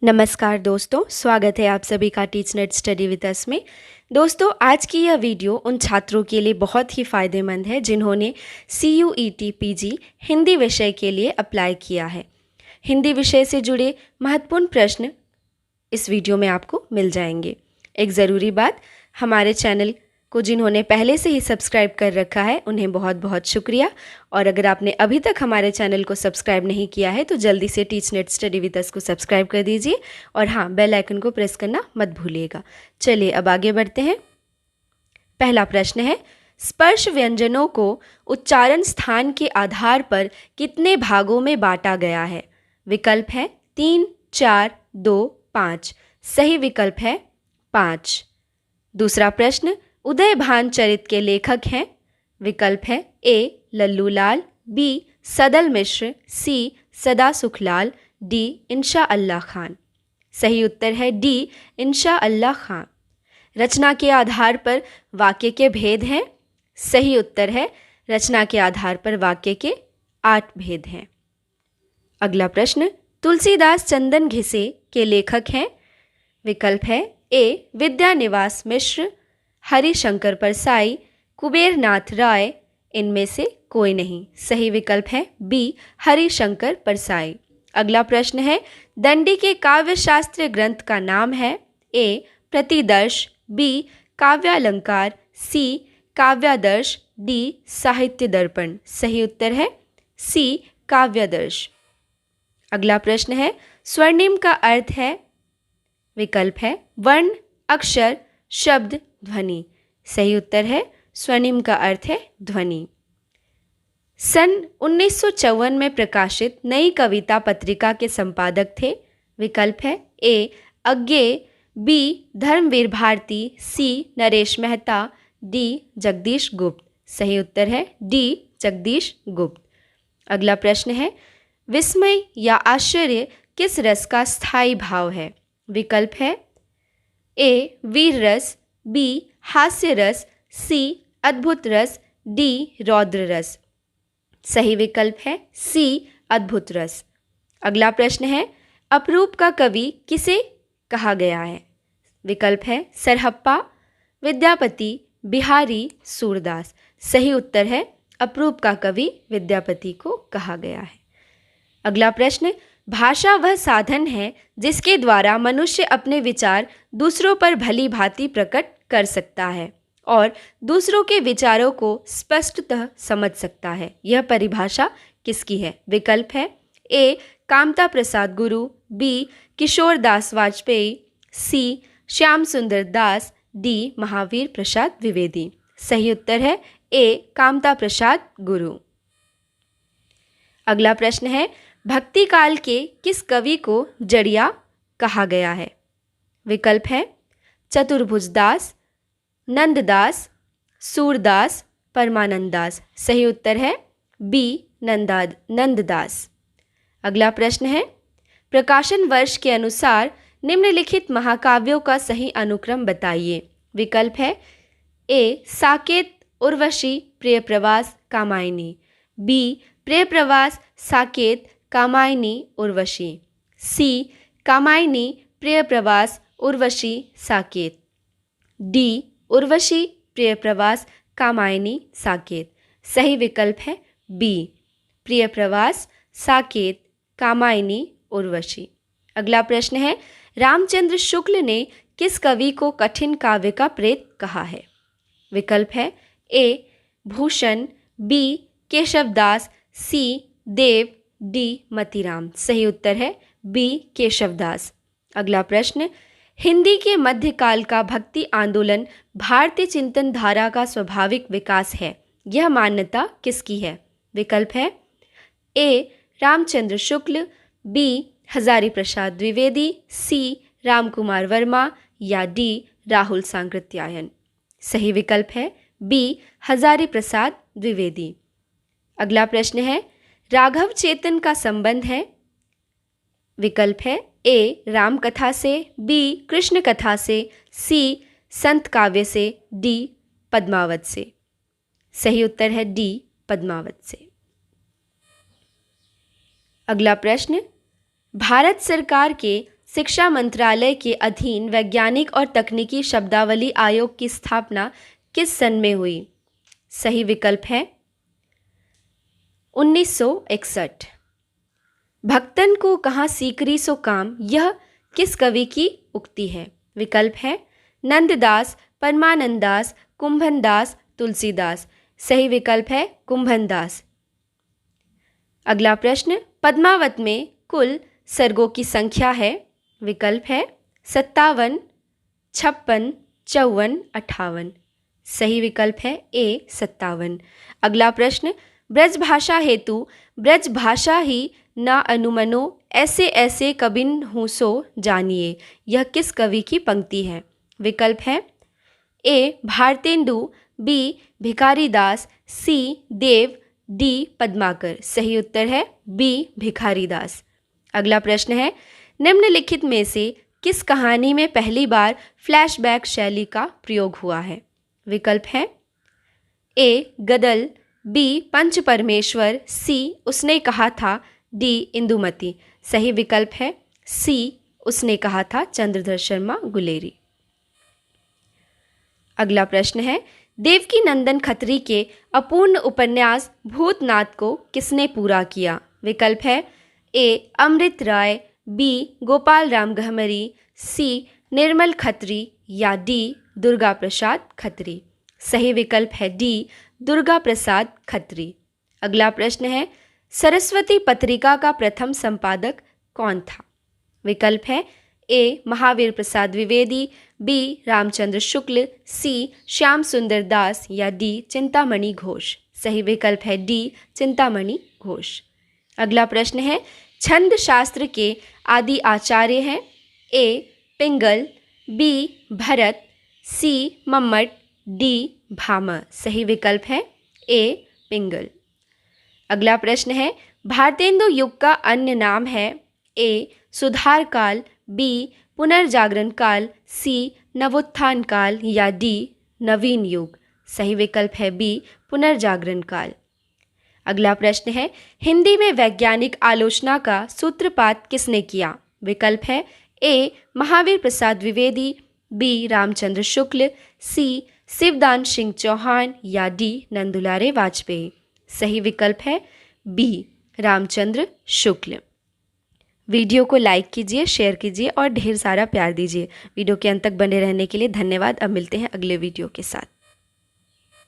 नमस्कार दोस्तों, स्वागत है आप सभी का टीचनेट स्टडी विद अस में। दोस्तों, आज की यह वीडियो उन छात्रों के लिए बहुत ही फ़ायदेमंद है जिन्होंने CUET PG हिंदी विषय के लिए अप्लाई किया है। हिंदी विषय से जुड़े महत्वपूर्ण प्रश्न इस वीडियो में आपको मिल जाएंगे। एक ज़रूरी बात, हमारे चैनल को जिन्होंने पहले से ही सब्सक्राइब कर रखा है उन्हें बहुत बहुत शुक्रिया, और अगर आपने अभी तक हमारे चैनल को सब्सक्राइब नहीं किया है तो जल्दी से टीचनेट स्टडी विद अस को सब्सक्राइब कर दीजिए और हाँ, बेल आइकन को प्रेस करना मत भूलिएगा। चलिए अब आगे बढ़ते हैं। पहला प्रश्न है, स्पर्श व्यंजनों को उच्चारण स्थान के आधार पर कितने भागों में बांटा गया है? विकल्प है 3, 4, 2, 5। सही विकल्प है 5। दूसरा प्रश्न, उदयभान चरित के लेखक हैं? विकल्प है ए लल्लू लाल, बी सदल मिश्र, सी सदा सुखलाल, डी इंशा अल्लाह खान। सही उत्तर है डी इंशा अल्लाह खान। रचना के आधार पर वाक्य के भेद हैं? सही उत्तर है रचना के आधार पर वाक्य के 8 भेद हैं। अगला प्रश्न, तुलसीदास चंदन घिसे के लेखक हैं? विकल्प है ए विद्यानिवास मिश्र, हरिशंकर परसाई, कुबेरनाथ राय, इनमें से कोई नहीं। सही विकल्प है बी हरिशंकर परसाई। अगला प्रश्न है, दंडी के काव्य शास्त्र ग्रंथ का नाम है? ए प्रतिदर्श, बी काव्यालंकार, सी काव्यादर्श, डी साहित्य दर्पण। सही उत्तर है सी काव्यादर्श। अगला प्रश्न है, स्वर्णिम का अर्थ है? विकल्प है वर्ण, अक्षर, शब्द, ध्वनि। सही उत्तर है स्वर्णिम का अर्थ है ध्वनि। सन 1954 में प्रकाशित नई कविता पत्रिका के संपादक थे? विकल्प है ए अज्ञेय, बी धर्मवीर भारती, सी नरेश मेहता, डी जगदीश गुप्त। सही उत्तर है डी जगदीश गुप्त। अगला प्रश्न है, विस्मय या आश्चर्य किस रस का स्थायी भाव है? विकल्प है ए वीर रस, बी हास्य रस, सी अद्भुत रस, डी रौद्र रस। सही विकल्प है सी अद्भुत रस। अगला प्रश्न है, अपरूप का कवि किसे कहा गया है? विकल्प है सरहप्पा, विद्यापति, बिहारी, सूरदास। सही उत्तर है अपरूप का कवि विद्यापति को कहा गया है। अगला प्रश्न, भाषा वह साधन है जिसके द्वारा मनुष्य अपने विचार दूसरों पर भली भांति प्रकट कर सकता है और दूसरों के विचारों को स्पष्टतः समझ सकता है। यह परिभाषा किसकी है? विकल्प है ए कामता प्रसाद गुरु, बी किशोर दास वाजपेयी, सी श्याम सुंदर दास, डी महावीर प्रसाद द्विवेदी। सही उत्तर है ए कामता प्रसाद गुरु। अगला प्रश्न है, भक्ति काल के किस कवि को जड़िया कहा गया है? विकल्प है चतुर्भुज दास, नंददास, सूरदास, परमानंद दास। सही उत्तर है बी नंददास। अगला प्रश्न है, प्रकाशन वर्ष के अनुसार निम्नलिखित महाकाव्यों का सही अनुक्रम बताइए। विकल्प है ए साकेत, उर्वशी, प्रियप्रवास, कामायनी, बी प्रियप्रवास, साकेत, कामायनी, उर्वशी, सी कामायनी, प्रियप्रवास, उर्वशी, साकेत, डी उर्वशी, प्रियप्रवास, कामायनी, साकेत। सही विकल्प है बी प्रियप्रवास, साकेत, कामायनी, उर्वशी। अगला प्रश्न है, रामचंद्र शुक्ल ने किस कवि को कठिन काव्य का प्रेत कहा है? विकल्प है ए भूषण, बी केशवदास, सी देव, डी मतीराम। सही उत्तर है बी केशवदास। अगला प्रश्न, हिंदी के मध्यकाल का भक्ति आंदोलन भारतीय चिंतन धारा का स्वाभाविक विकास है। यह मान्यता किसकी है? विकल्प है ए रामचंद्र शुक्ल, बी हजारी प्रसाद द्विवेदी, सी रामकुमार वर्मा, या डी राहुल सांकृत्यायन। सही विकल्प है बी हजारी प्रसाद द्विवेदी। अगला प्रश्न है, राघव चेतन का संबंध है? विकल्प है ए राम कथा से, बी कृष्ण कथा से, सी संत काव्य से, डी पद्मावत से। सही उत्तर है डी पद्मावत से। अगला प्रश्न, भारत सरकार के शिक्षा मंत्रालय के अधीन वैज्ञानिक और तकनीकी शब्दावली आयोग की स्थापना किस सन में हुई? सही विकल्प है 1961। भक्तन को कहाँ सीकरी सो काम, यह किस कवि की उक्ति है? विकल्प है नंददास, परमानंदास, कुंभनदास, तुलसीदास। सही विकल्प है कुंभनदास। अगला प्रश्न, पद्मावत में कुल सर्गों की संख्या है? विकल्प है 57, 56, 54, 58। सही विकल्प है ए 57। अगला प्रश्न, ब्रजभाषा हेतु ब्रज भाषा ही ना अनुमनो ऐसे ऐसे कबिन हूँ सो जानिए, यह किस कवि की पंक्ति है? विकल्प है ए भारतेंदु, बी भिखारीदास, सी देव, डी पद्माकर। सही उत्तर है बी भिखारीदास। अगला प्रश्न है, निम्नलिखित में से किस कहानी में पहली बार फ्लैशबैक शैली का प्रयोग हुआ है? विकल्प है ए गदल, बी पंच परमेश्वर, सी उसने कहा था, डी इंदुमती। सही विकल्प है सी उसने कहा था, चंद्रधर शर्मा गुलेरी। अगला प्रश्न है, देवकी नंदन खत्री के अपूर्ण उपन्यास भूतनाथ को किसने पूरा किया? विकल्प है ए अमृत राय, बी गोपाल राम गहमरी, सी निर्मल खत्री या डी दुर्गा प्रसाद खत्री। सही विकल्प है डी दुर्गा प्रसाद खत्री। अगला प्रश्न है, सरस्वती पत्रिका का प्रथम संपादक कौन था? विकल्प है ए महावीर प्रसाद द्विवेदी, बी रामचंद्र शुक्ल, सी श्याम सुंदर दास या डी चिंतामणि घोष। सही विकल्प है डी चिंतामणि घोष। अगला प्रश्न है, छंद शास्त्र के आदि आचार्य हैं? ए पिंगल, बी भरत, सी मम्मट, डी भामह। सही विकल्प है ए पिंगल। अगला प्रश्न है, भारतेंदु युग का अन्य नाम है? ए सुधार काल, बी पुनर्जागरण काल, सी नवोत्थान काल या डी नवीन युग। सही विकल्प है बी पुनर्जागरण काल। अगला प्रश्न है, हिंदी में वैज्ञानिक आलोचना का सूत्रपात किसने किया? विकल्प है ए महावीर प्रसाद द्विवेदी, बी रामचंद्र शुक्ल, सी शिवदान सिंह चौहान या डी नंदुलारे वाजपेयी। सही विकल्प है बी रामचंद्र शुक्ल। वीडियो को लाइक कीजिए, शेयर कीजिए और ढेर सारा प्यार दीजिए। वीडियो के अंत तक बने रहने के लिए धन्यवाद। अब मिलते हैं अगले वीडियो के साथ।